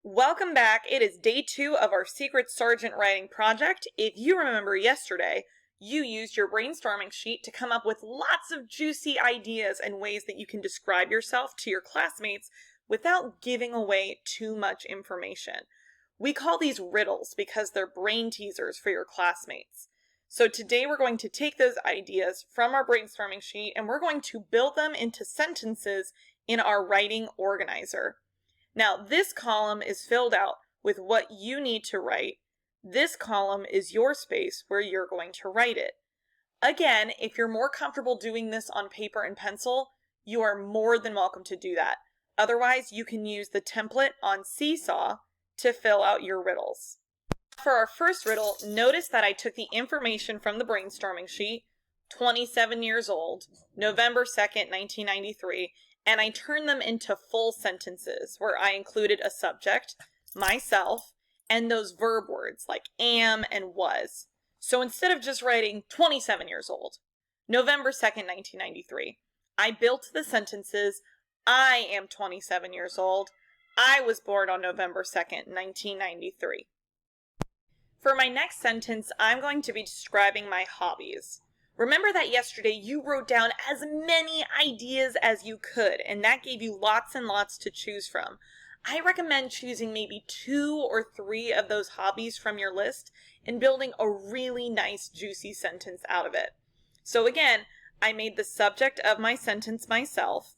Welcome back. It is day 2 of our Secret Sergeant writing project. If you remember yesterday, you used your brainstorming sheet to come up with lots of juicy ideas and ways that you can describe yourself to your classmates without giving away too much information. We call these riddles because they're brain teasers for your classmates. So today we're going to take those ideas from our brainstorming sheet and we're going to build them into sentences in our writing organizer. Now, this column is filled out with what you need to write. This column is your space where you're going to write it. Again, if you're more comfortable doing this on paper and pencil, you are more than welcome to do that. Otherwise, you can use the template on Seesaw to fill out your riddles. For our first riddle, notice that I took the information from the brainstorming sheet, 27 years old, November 2nd, 1993, and I turned them into full sentences where I included a subject, myself, and those verb words like am and was. So instead of just writing 27 years old, November 2nd, 1993, I built the sentences, I am 27 years old, I was born on November 2nd, 1993. For my next sentence, I'm going to be describing my hobbies. Remember that yesterday you wrote down as many ideas as you could, and that gave you lots and lots to choose from. I recommend choosing maybe 2 or 3 of those hobbies from your list and building a really nice, juicy sentence out of it. So again, I made the subject of my sentence myself.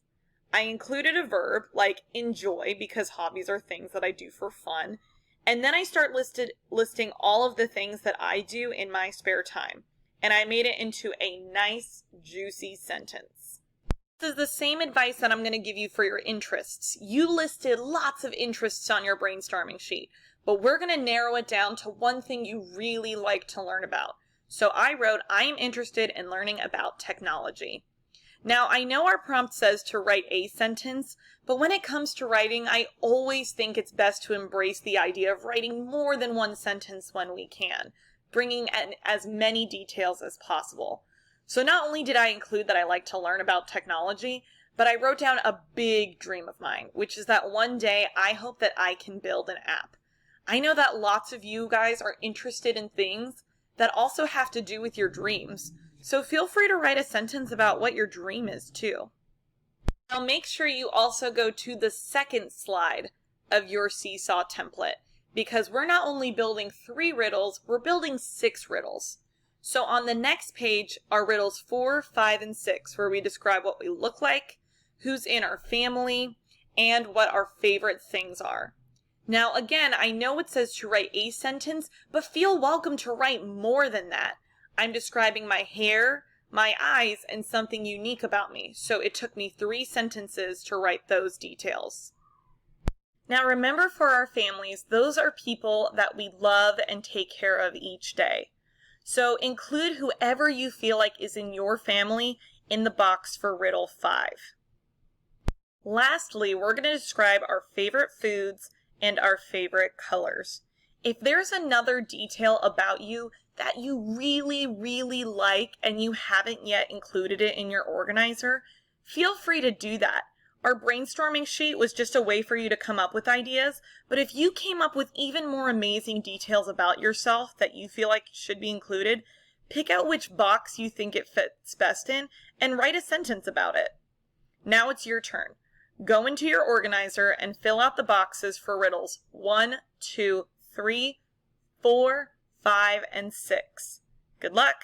I included a verb like enjoy because hobbies are things that I do for fun. And then I start listing all of the things that I do in my spare time. And I made it into a nice, juicy sentence. This is the same advice that I'm going to give you for your interests. You listed lots of interests on your brainstorming sheet, but we're going to narrow it down to one thing you really like to learn about. So I wrote, I am interested in learning about technology. Now, I know our prompt says to write a sentence, but when it comes to writing, I always think it's best to embrace the idea of writing more than one sentence when we can, bringing in as many details as possible. So not only did I include that I like to learn about technology, but I wrote down a big dream of mine, which is that one day I hope that I can build an app. I know that lots of you guys are interested in things that also have to do with your dreams, so feel free to write a sentence about what your dream is too. Now make sure you also go to the second slide of your Seesaw template, because we're not only building 3 riddles, we're building 6 riddles. So on the next page are riddles 4, 5, and 6, where we describe what we look like, who's in our family, and what our favorite things are. Now again, I know it says to write a sentence, but feel welcome to write more than that. I'm describing my hair, my eyes, and something unique about me, so it took me 3 sentences to write those details. Now remember, for our families, those are people that we love and take care of each day. So include whoever you feel like is in your family in the box for riddle 5. Lastly, we're going to describe our favorite foods and our favorite colors. If there's another detail about you that you really, really like and you haven't yet included it in your organizer, feel free to do that. Our brainstorming sheet was just a way for you to come up with ideas, but if you came up with even more amazing details about yourself that you feel like should be included, pick out which box you think it fits best in and write a sentence about it. Now it's your turn. Go into your organizer and fill out the boxes for riddles 1, 2, 3, 4, 5, and 6. Good luck!